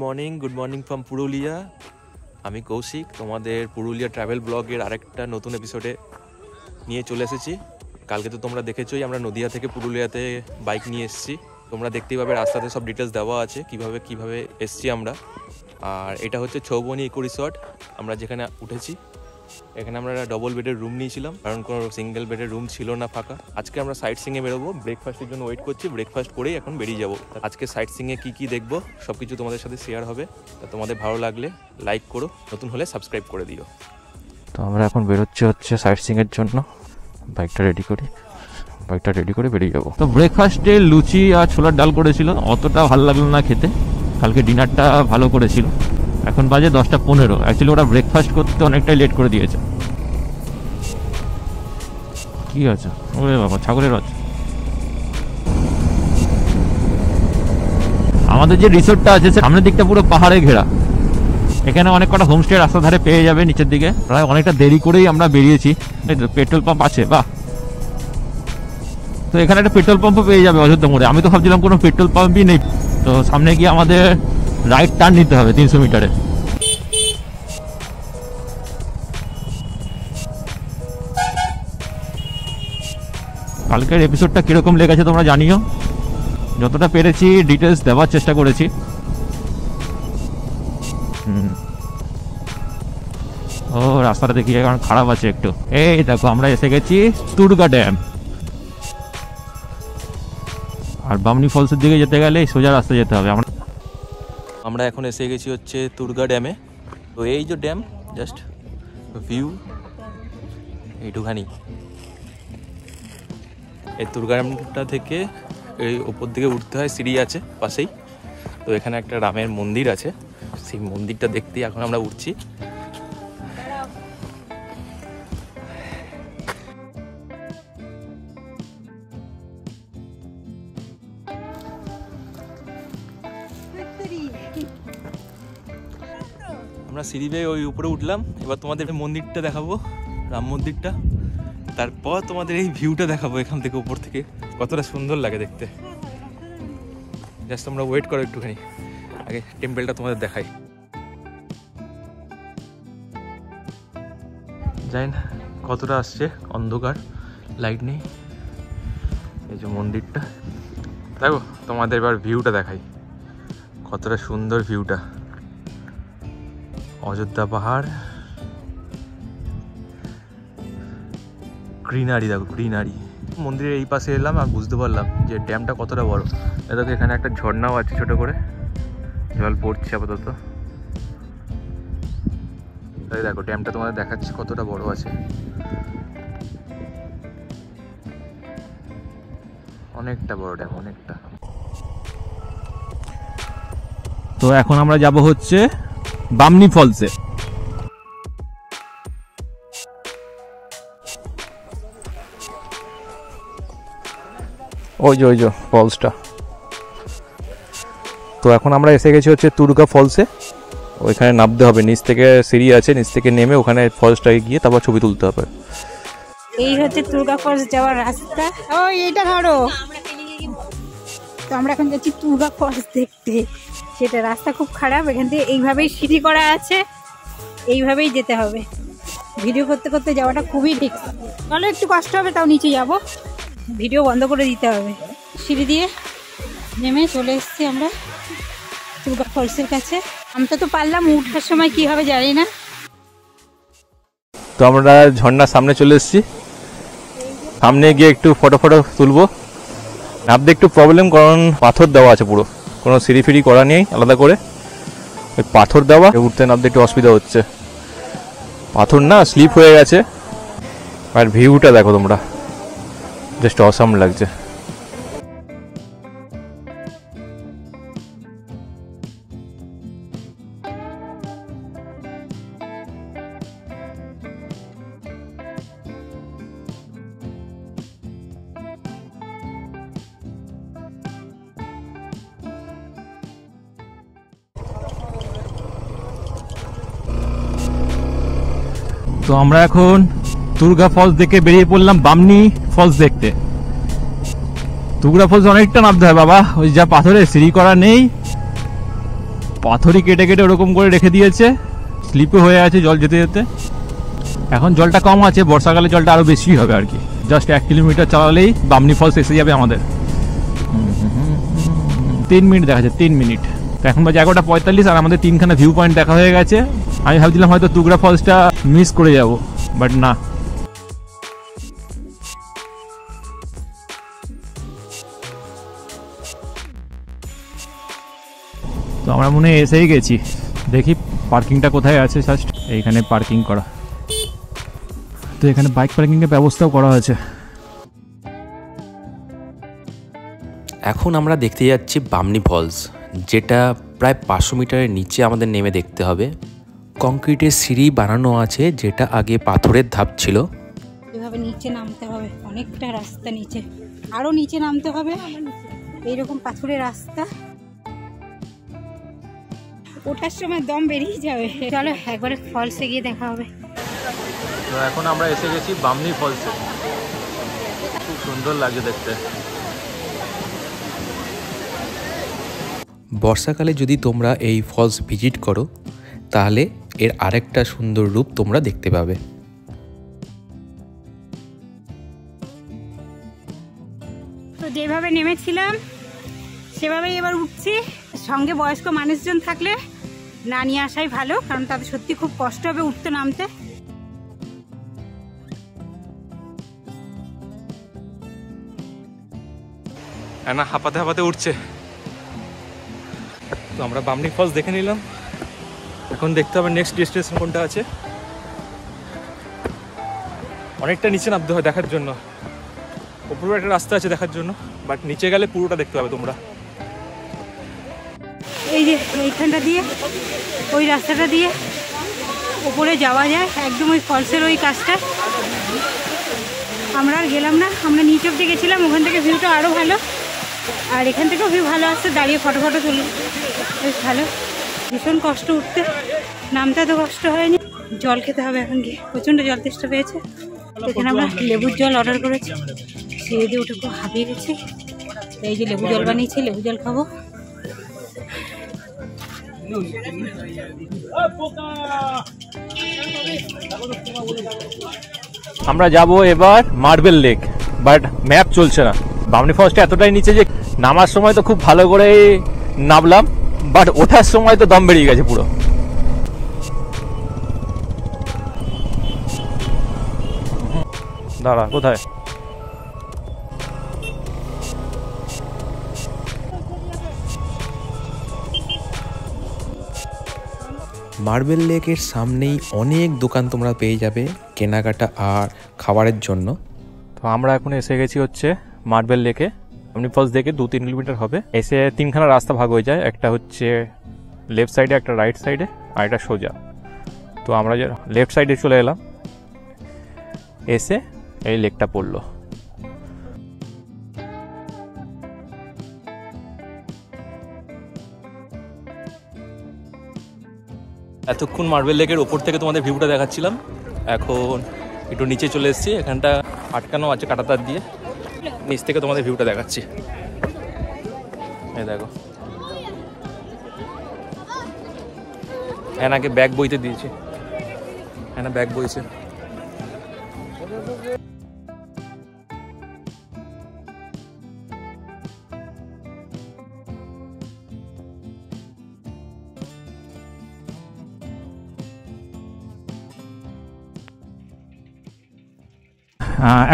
Morning from Purulia. আমি কৌশিক, তোমাদের Purulia travel ব্লগের আরেকটা নতুন এপিসোডে নিয়ে চলে এসেছি। কালকে তো তোমরা দেখেছোই আমরা নদিয়া থেকে পুরুলিয়াতে বাইক নিয়ে এসেছি। তোমরা দেখতেই পাবে রাস্তাতে সব ডিটেলস দেওয়া আছে কিভাবে এসেছি আমরা। আর এটা হচ্ছে ছৌবনি ইকো রিসর্ট, আমরা যেখানে উঠেছি। এখানে আমরা ডবল বেডের রুম নিয়েছিলাম, কারণ কোনো সিঙ্গেল বেডের রুম ছিল না ফাঁকা। আজকে আমরা সাইট সিংয়ে বেরোবো, ব্রেকফাস্টের জন্য ওয়েট করছি। ব্রেকফাস্ট করেই এখন বেরিয়ে যাবো। আজকে সাইট সিংয়ে কী দেখবো সব কিছু তোমাদের সাথে শেয়ার হবে। তা তোমাদের ভালো লাগলে লাইক করো, নতুন হলে সাবস্ক্রাইব করে দিও। তো আমরা এখন বেরোচ্ছি সাইট সিংয়ের জন্য। বাইকটা রেডি করে বেরিয়ে যাবো। তো ব্রেকফাস্টে লুচি আর ছোলার ডাল করেছিল, অতটা ভালো লাগলো না খেতে। কালকে ডিনারটা ভালো করেছিল। এখন বাজে 10:15। অ্যাকচুয়ালি ওরা ব্রেকফাস্ট করতে অনেকটাই লেট করে দিয়েছে। কি আছে? ওরে বাবা, ছাগলের বাচ্চা। আমাদের যে রিসোর্টটা আছে সামনের দিকটা পুরো পাহাড়ে ঘেরা। এখানে অনেক কটা হোমস্টে রাস্তা ধারে পেয়ে যাবে নিচের দিকে। প্রায় অনেকটা দেরি করেই আমরা বেরিয়েছি। পেট্রোল পাম্প আছে, বাহ। তো এখানে একটা পেট্রোল পাম্পও পেয়ে যাবে অযোধ্যা মোড়ে। আমি তো ভাবছিলাম কোনো পেট্রোল পাম্পই নেই। তো সামনে গিয়ে আমাদের রাইট টার্ন নিতে হবে 300 মিটারে। কালকের এপিসোডটা কিরকম লেগেছে তোমরা জানিও। যতটা পেরেছি ডিটেলস দেওয়ার চেষ্টা করেছি। ও রাস্তাটা দেখি এখন খারাপ আছে একটু। এই দেখো আমরা এসে গেছি তুরগা ড্যাম। আর বামনি ফলসের দিকে যেতে গেলে সোজা রাস্তা যেতে হবে। আমরা এখন এসে গেছি হচ্ছে তুরগা ড্যামে। তো এই যে ড্যাম, জাস্ট ভিউ এইটুখানি। এই তুরগা ড্যামটা থেকে এই ওপর দিকে উঠতে হয়, সিঁড়ি আছে পাশেই। তো এখানে একটা রামের মন্দির আছে, সেই মন্দিরটা দেখতেই এখন আমরা উঠছি। আমরা সিঁড়ি বেয়ে ওই উপরে উঠলাম। এবার তোমাদের মন্দিরটা দেখাবো, রাম মন্দিরটা। তারপর তোমাদের এই ভিউটা দেখাবো এখান থেকে, উপর থেকে কতটা সুন্দর লাগে দেখতে। জাস্ট তোমরা ওয়েট করো একটুখানি, আগে টেম্পলটা তোমাদের দেখাই। জানি না কতটা আসছে, অন্ধকার, লাইট নেই। এই যে মন্দিরটা দেখো, তোমাদের এবার ভিউটা দেখাই, কতটা সুন্দর ভিউটা। অযোধ্যা পাহাড়, গ্রিনারি দেখো, গ্রিনারি। মন্দিরের এই পাশে এলাম আর বুঝতে পারলাম যে ড্যামটা কতটা বড়। দেখো এখানে একটা ঝর্ণাও আছে, ছোট করে জল পড়ছে আপাতত। তাই দেখো ড্যামটা তোমাদের দেখাচ্ছে কতটা বড় আছে, অনেকটা বড় ড্যাম, অনেকটা। তো এখন আমরা যাব হচ্ছে বামনি ফলসে। ওই যে ফলসটা। তো এখন আমরা এসে গেছি হচ্ছে তুরগা ফলসে। ওইখানে নামতে হবে, নিচ থেকে সিঁড়ি আছে, নিচ থেকে নেমে ওখানে ফলসটাকে গিয়ে তারপর ছবি তুলতে হবে। এই হচ্ছে তুরগা ফলস যাওয়ার রাস্তা। ও এইটা ধরো। তো আমরা এখন যাচ্ছি তুরগা ফলস দেখতে। সেটা রাস্তা খুব খারাপ, এখান থেকে এইভাবেই সিঁড়ি করা আছে, এইভাবেই যেতে হবে। ভিডিও করতে করতে যাওয়াটা খুবই ঠিক। তাহলে একটু কষ্ট হবে, তাও নিচে যাব, ভিডিও বন্ধ করে দিতে হবে। সিঁড়ি দিয়ে নেমে চলে এসেছি আমরা তুরগা ফলসের কাছে। আমি তো পারলাম, উঠার সময় কি হবে জানি না। তো আমরা ঝর্ণার সামনে চলে এসেছি। সামনে গিয়ে একটু ফটো তুলবো। নামতে একটু প্রবলেম, কারণ পাথর দেওয়া আছে পুরো, কোনো সিঁড়ি ফিড়ি করা নেই আলাদা করে, ওই পাথর দেওয়া। উঠতে নামতে একটু অসুবিধা হচ্ছে, পাথর না স্লিপ হয়ে গেছে। আর ভিউটা দেখো তোমরা, জাস্ট অসাম লাগছে। তো আমরা এখন তুরগা ফলস দেখে বেরিয়ে পড়লাম বামনি ফলস দেখতে। তুরগা ফলস অনেকটা নামতে হয় বাবা, ওই যা পাথরে সিঁড়ি করা নেই। পাথরই কেটে কেটে ওরকম করে রেখে দিয়েছে, স্লিপে হয়ে আছে জল যেতে যেতে। এখন জলটা কম আছে, বর্ষাকালে জলটা আরো বেশি হবে আর কি। জাস্ট 1 কিলোমিটার চালালেই বামনি ফলস এসে যাবে আমাদের। 3 মিনিট দেখা যাচ্ছে, 3 মিনিট। তো এখন বাজে 11:45 আর আমাদের 3খানা ভিউ পয়েন্ট দেখা হয়ে গেছে। আমি ভাবছিলাম হয়তো তুগরা ফলসটা মিস করে যাব, বাট না। তো আমরা মনে হয় এসেই গেছি। দেখি পার্কিংটা কোথায় আছে, জাস্ট এইখানে পার্কিং করা। তো এখানে বাইক পার্কিংয়ের ব্যবস্থাও করা আছে। এখন আমরা দেখতে যাচ্ছি বামনি ফলস, যেটা প্রায় 500 মিটারের নিচে আমাদের নেমে দেখতে হবে। কংক্রিটের সিঁড়ি বানানো আছে, যেটা আগে পাথরের ধাপ ছিল। এভাবে নিচে নামতে হবে, অনেকটা রাস্তা নিচে, আরো নিচে নামতে হবে। এইরকম পাথরের রাস্তা, ওঠার সময় দম বেরিয়ে যাবে। চলো একবারে ফলসে গিয়ে দেখা হবে। তো এখন আমরা এসে গেছি বামনি ফলসে। খুব সুন্দর লাগছে দেখতে। বর্ষাকালে যদি তোমরা এই ফলস ভিজিট করো, তাহলে এর আরেকটা সুন্দর রূপ তোমরা দেখতে পাবে। তো যেভাবে নেমেছিলাম সেভাবেই এবার উঠছি। সঙ্গে বয়স্ক মানুষজন থাকলে না নিয়ে আসাই ভালো, কারণ তাদের সত্যি খুব কষ্ট হবে উঠতে নামতে। না হাঁপাতে হাঁপাতে উঠছে। তো আমরা বামনি ফলস দেখে নিলাম, এখন দেখতে হবে নেক্সট ডেস্টিনেশন কোনটা আছে। অনেকটা নিচে নামতে হয় দেখার জন্য, উপরে একটা রাস্তা আছে দেখার জন্য, বাট নিচে গেলে পুরোটা দেখতে পাবে তোমরা। এই যে এইখানটা দিয়ে, ওই রাস্তাটা দিয়ে উপরে যাওয়া যায়, একদম ওই ফলসের ওই কাজটা। আমরা আর গেলাম না, আমরা নিচ অব্দি গেছিলাম। ওখান থেকে ভিউটা আরও ভালো, আর এখান থেকেও ভিউ ভালো আসছে। দাঁড়িয়ে ফটো ফটো তুলি, বেশ ভালো। ভীষণ কষ্ট উঠতে, নামতে তো কষ্ট হয়নি। জল খেতে হবে এখন গিয়ে, প্রচণ্ড জল তেষ্টা পেয়েছে। এখানে আমরা লেবুর জল অর্ডার করেছি, সিঁড়ি দিয়ে উঠে খুব হাঁপিয়ে গেছি। এই যে লেবু জল বানিয়েছি, লেবু জল খাবো। আমরা যাব এবার মার্বেল লেক, বাট ম্যাপ চলছে না। বামনি ফলসটা এতটাই নিচে যে নামার সময় তো খুব ভালো করে নামলাম, বাট ওঠার সময় তো দম বেরিয়ে গেছে পুরো। দাঁড়া, কোথায়? মার্বেল লেকের সামনেই অনেক দোকান তোমরা পেয়ে যাবে কেনাকাটা আর খাবারের জন্য। তো আমরা এখন এসে গেছি হচ্ছে মার্বেল লেকে। বামনি ফলস দেখে 2-3 কিলোমিটার হবে। এসে 3খানা রাস্তা ভাগ হয়ে যায়, একটা হচ্ছে লেফট সাইডে, একটা রাইট সাইডে, আর একটা সোজা। তো আমরা যে লেফট সাইডে চলে এলাম, এসে এই লেকটা পড়লো। এতক্ষণ মার্বেল লেকের ওপর থেকে তোমাদের ভিউটা দেখাচ্ছিলাম, এখন একটু নিচে চলে এসেছি। এখানটা আটকানো আছে কাঁটাতার দিয়ে, নিচ থেকে তোমাদের ভিউটা দেখাচ্ছি। এই দেখো, এনাকে ব্যাগ বইতে দিয়েছি, এনা ব্যাগ বইছে।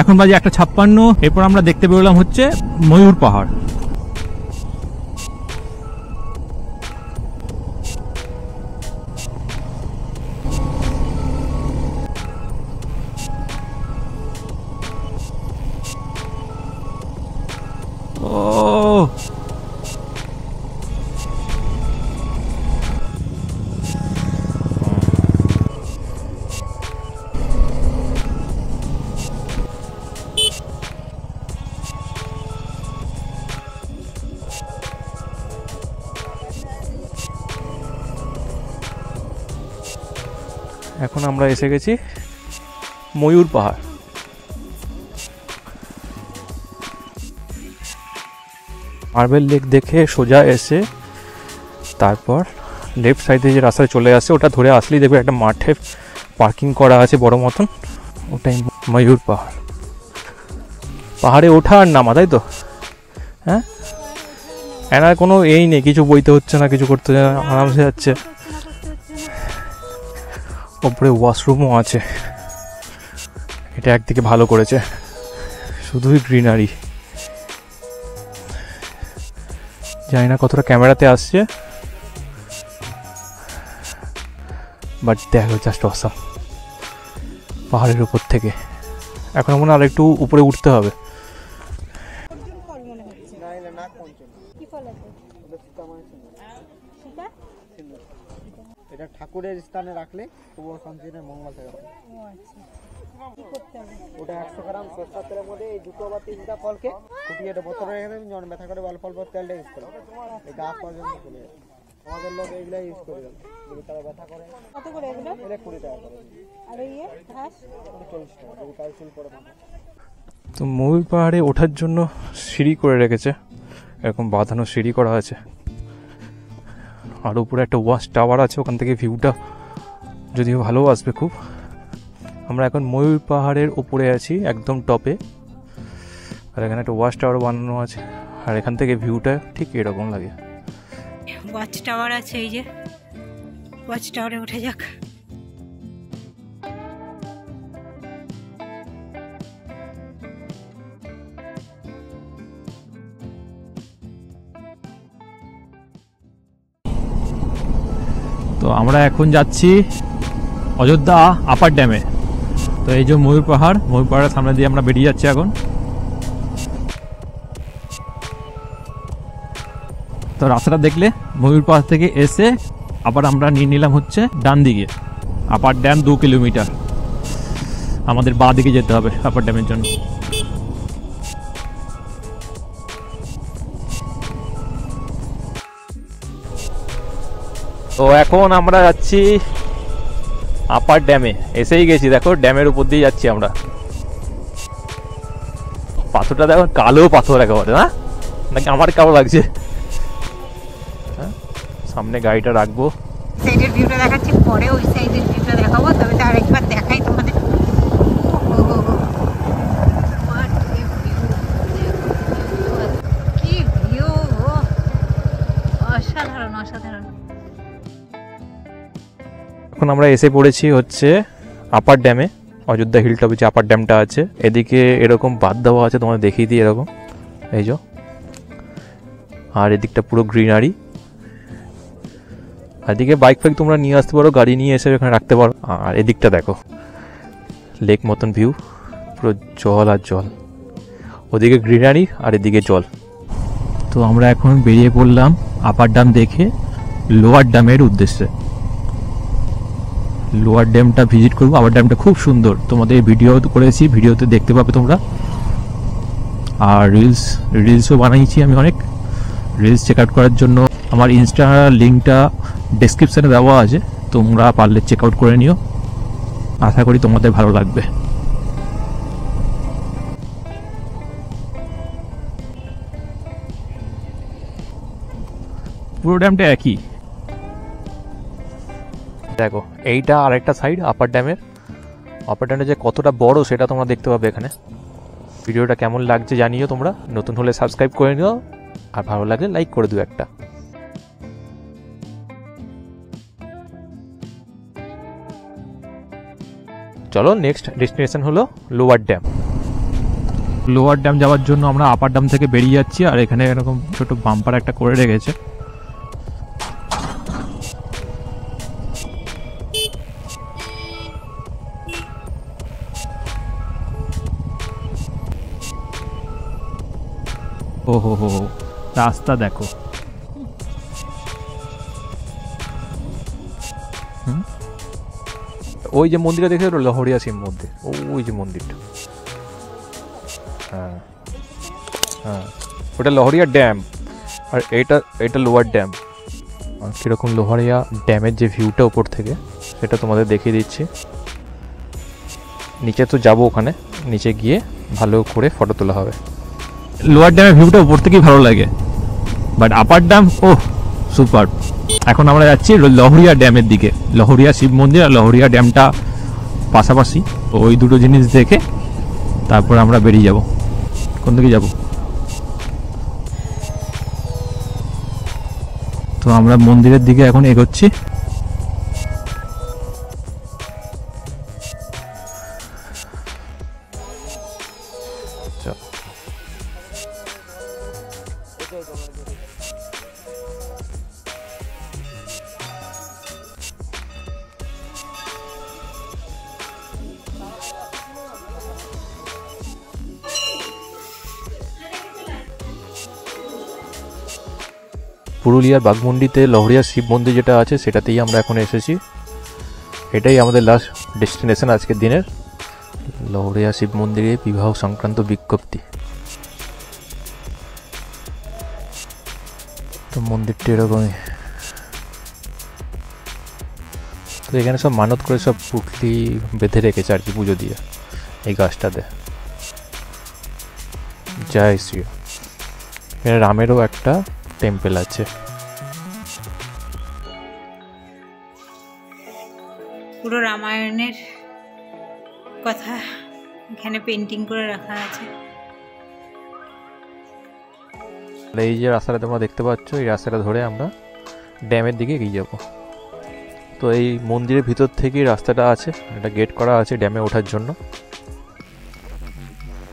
এখন বাজে 1:56। এরপর আমরা দেখতে পেলাম হচ্ছে ময়ূর পাহাড়। এখন আমরা এসে গেছি ময়ূর পাহাড়। মার্বেল লেক দেখে সোজা এসে তারপর লেফট সাইডে যে রাস্তায় চলে আসছে ওটা ধরে আসলেই দেখবে একটা মাঠে পার্কিং করা আছে বড় মতন, ওটাই ময়ূর পাহাড়। পাহাড়ে ওঠা আর নামা, তাই তো? হ্যাঁ, এনার কোনো এই নেই, কিছু বইতে হচ্ছে না, কিছু করতে হচ্ছে না, আরামসে যাচ্ছে। ওপরে ওয়াশরুমও আছে, এটা একদিকে ভালো করেছে, শুধুই গ্রিনারি। জানি না কতটা ক্যামেরাতে আসছে, বাট দেখো জাস্ট অসাম পাহাড়ের উপর থেকে। এখন মনে হয় আর একটু উপরে উঠতে হবে। এটা ঠাকুরের স্থানে রাখলে শুভ সঞ্চয়ের মঙ্গল থাকে। ওটা 100 গ্রাম সরষের তেলের মধ্যে এই 2 বা 3টা ফলকে কুটিয়ে এটা বোতলে রেখে দেবেন, যখন ব্যথা করে অল্প অল্প তেলটা ইউজ করবেন, এই গাছ পর্যন্ত চলে যাবে। আমাদের লোক এইগুলো ইউজ করে দেন, যদি তারা ব্যথা করে। কত করে এগুলো? এটা 20 টাকা করে। আর এই ঘাস 40 টাকা, যদি কাজ চুল পড়ে থাকে। তো ময়ূর পাহাড়ে ওঠার জন্য সিঁড়ি করে রেখেছে, এরকম বাঁধানো সিঁড়ি করা আছে। আর উপরে একটা ওয়াচ টাওয়ার আছে, ওখান থেকে ভিউটা যদিও ভালো আসবে খুব। আমরা এখন ময়ূর পাহাড়ের উপরে আছি, একদম টপে। আর এখানে একটা ওয়াচ টাওয়ার বানানো আছে, আর এখান থেকে ভিউটা ঠিক এরকম লাগে। ওয়াচ টাওয়ার আছে, এই যে ওয়াচ টাওয়ারে উঠে যাক। তো আমরা এখন যাচ্ছি অযোধ্যা আপার ড্যামে। তো এই যে ময়ূর পাহাড়ের সামনে দিয়ে আমরা বেরিয়ে যাচ্ছি এখন। তো রাস্তাটা দেখলে ময়ূর পাহাড় থেকে এসে আবার আমরা নিয়ে নিলাম হচ্ছে ডান দিকে আপার ড্যাম 2 কিলোমিটার আমাদের বাঁ দিকে যেতে হবে আপার ড্যামের জন্য। তো এখন আমরা যাচ্ছি আপার ড্যামে, এসেই গেছি, দেখো ড্যামের উপর দিয়ে যাচ্ছি আমরা। পাথরটা দেখো, কালো পাথর একেবারে, না নাকি আমার কালো লাগছে? সামনে গাড়িটা রাখবো, সাইডের ভিউটা দেখাচ্ছি, পরে ওই সাইডের ভিউটা দেখাবো। তবে তার একবার দেখাই তোমাদের। কি ভিউ, অসাধারণ অসাধারণ। এখন আমরা এসে পড়েছি হচ্ছে আপার ড্যামে, অযোধ্যা হিল টপে যে আপার ড্যামটা আছে। এদিকে এরকম বাদ দেওয়া আছে, তোমাদের দেখিয়ে দিই এরকম, এই যে। আর এদিকটা পুরো গ্রিনারি। এদিকে বাইক ফাইক তোমরা নিয়ে আসতে পারো, গাড়ি নিয়ে এসে এখানে রাখতে পারো। আর এদিকটা দেখো, লেক মতন ভিউ, পুরো জল আর জল, ওদিকে গ্রিনারি আর এদিকে জল। তো আমরা এখন বেরিয়ে পড়লাম আপার ড্যাম দেখে লোয়ার ড্যামের উদ্দেশ্যে। লোয়ার ড্যামটা ভিজিট করবো। আপার ড্যামটা খুব সুন্দর, তোমাদের ভিডিও করেছি, ভিডিওতে দেখতে পাবে তোমরা। আর রিলসও বানাইছি আমি অনেক। রিলস চেক আউট করার জন্য আমার ইনস্টা লিঙ্কটা ডেসক্রিপশানে দেওয়া আছে, তোমরা পারলে চেক আউট করে নিও। আশা করি তোমাদের ভালো লাগবে। পুরো ড্যামটা একই, দেখো এইটা আর একটা সাইড আপার ড্যামের। আপার ড্যামটা যে কতটা বড় সেটা তোমরা দেখতে পাবে এখানে। ভিডিওটা কেমন লাগছে জানিও তোমরা, নতুন হলে সাবস্ক্রাইব করে নিও, আর ভালো লাগলে লাইক করে দিও একটা। চলো নেক্সট ডেস্টিনেশন হলো লোয়ার ড্যাম। লোয়ার ড্যাম যাওয়ার জন্য আমরা আপার ড্যাম থেকে বেরিয়ে যাচ্ছি। আর এখানে এরকম ছোট বাম্পার একটা করে রেখেছে। ও হো হো, রাস্তা দেখো। ওই যে মন্দিরটা দেখে লহরিয়া শিব মন্দির, ওই যে মন্দিরটা, হ্যাঁ হ্যাঁ, ওটা লহরিয়া ড্যাম। আর এটা লোয়ার ড্যাম। আর কীরকম লোহরিয়া ড্যামের যে ভিউটা উপর থেকে সেটা তোমাদের দেখিয়ে দিচ্ছি। নিচে তো যাবো, ওখানে নিচে গিয়ে ভালো করে ফটো তোলা হবে। লোয়ার ড্যামের ভিউটা উপর থেকেই ভালো লাগে, বাট আপার ড্যাম ও সুপার। এখন আমরা যাচ্ছি লহরিয়া ড্যামের দিকে। লহরিয়া শিব মন্দির আর লহরিয়া ড্যামটা পাশাপাশি, ওই দুটো জিনিস দেখে তারপর আমরা বেরিয়ে যাব। কোন দিকে যাব? তো আমরা মন্দিরের দিকে এখন এগোচ্ছি। পুরুলিয়ার বাঘমুন্ডিতে লহরিয়া শিব মন্দির যেটা আছে সেটাতেই আমরা এখন এসেছি। এটাই আমাদের লাস্ট ডেস্টিনেশন আজকের দিনের, লহরিয়া শিব মন্দিরে বিবাহ সংক্রান্ত বিজ্ঞপ্তি। তো মন্দিরটি এরকমই। তো এখানে সব মানত করে সব পুটলি বেঁধে রেখেছে আর কি পুজো দিয়ে এই গাছটাতে। জয় শ্রী। এখানে রামেরও একটা টেম্পল আছে। পুরো রামায়ণের কথা এখানে পেন্টিং করে রাখা আছে। এই যে রাস্তাটা তোমরা দেখতে পাচ্ছ, এই রাস্তাটা ধরে আমরা ড্যামের দিকে এগিয়ে যাব। তো এই মন্দিরের ভিতর থেকেই রাস্তাটা আছে, একটা গেট করা আছে ড্যামে ওঠার জন্য।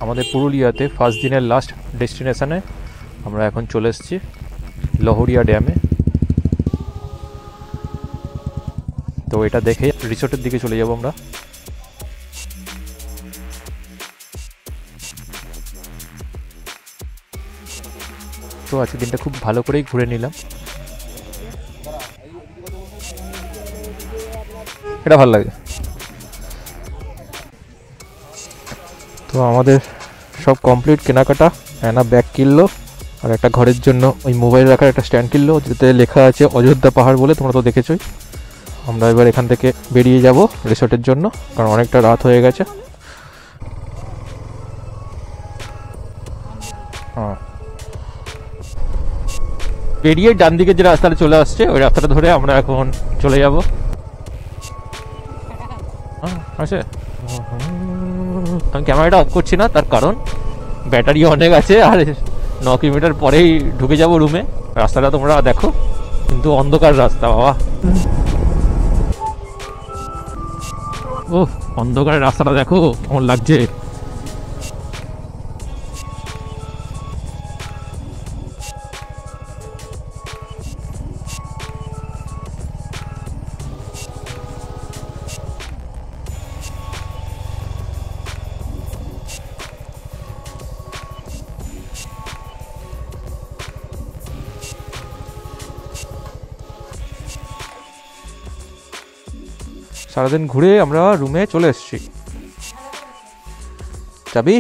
আমাদের পুরুলিয়াতে ফার্স্ট দিনের লাস্ট ডেস্টিনেশনে আমরা এখন চলে এসেছি, লহরিয়া ড্যামে। তো এটা দেখে রিসোর্টের দিকে চলে যাব আমরা। তো আজকে দিনটা খুব ভালো করেই ঘুরে নিলাম। এটা ভালো লাগে। তো আমাদের সব কমপ্লিট কেনাকাটা। অ্যানা ব্যাগ কিনলো আর একটা ঘরের জন্য ওই মোবাইল রাখার একটা স্ট্যান্ড কিনলো, যেতে লেখা আছে অযোধ্যা পাহাড় বলে, তোমরা তো দেখেছোই। আমরা এবার এখান থেকে বেরিয়ে যাব রিসোর্টের জন্য, কারণ অনেকটা রাত হয়ে গেছে। হ্যাঁ, বেরিয়ে ডান দিকে যে রাস্তাটা চলে আসছে ওই রাস্তাটা ধরে আমরা এখন চলে যাব। আছে, আমি ক্যামেরাটা অফ করছি না, তার কারণ ব্যাটারি অনেক আছে আর 9 কিলোমিটার পরেই ঢুকে যাব রুমে। রাস্তাটা তোমরা দেখো, কিন্তু অন্ধকার রাস্তা বাবা। ও অন্ধকারের রাস্তাটা দেখো কেমন লাগছে। সারাদিন ঘুরে আমরা রুমে চলে এসেছি। চাবি?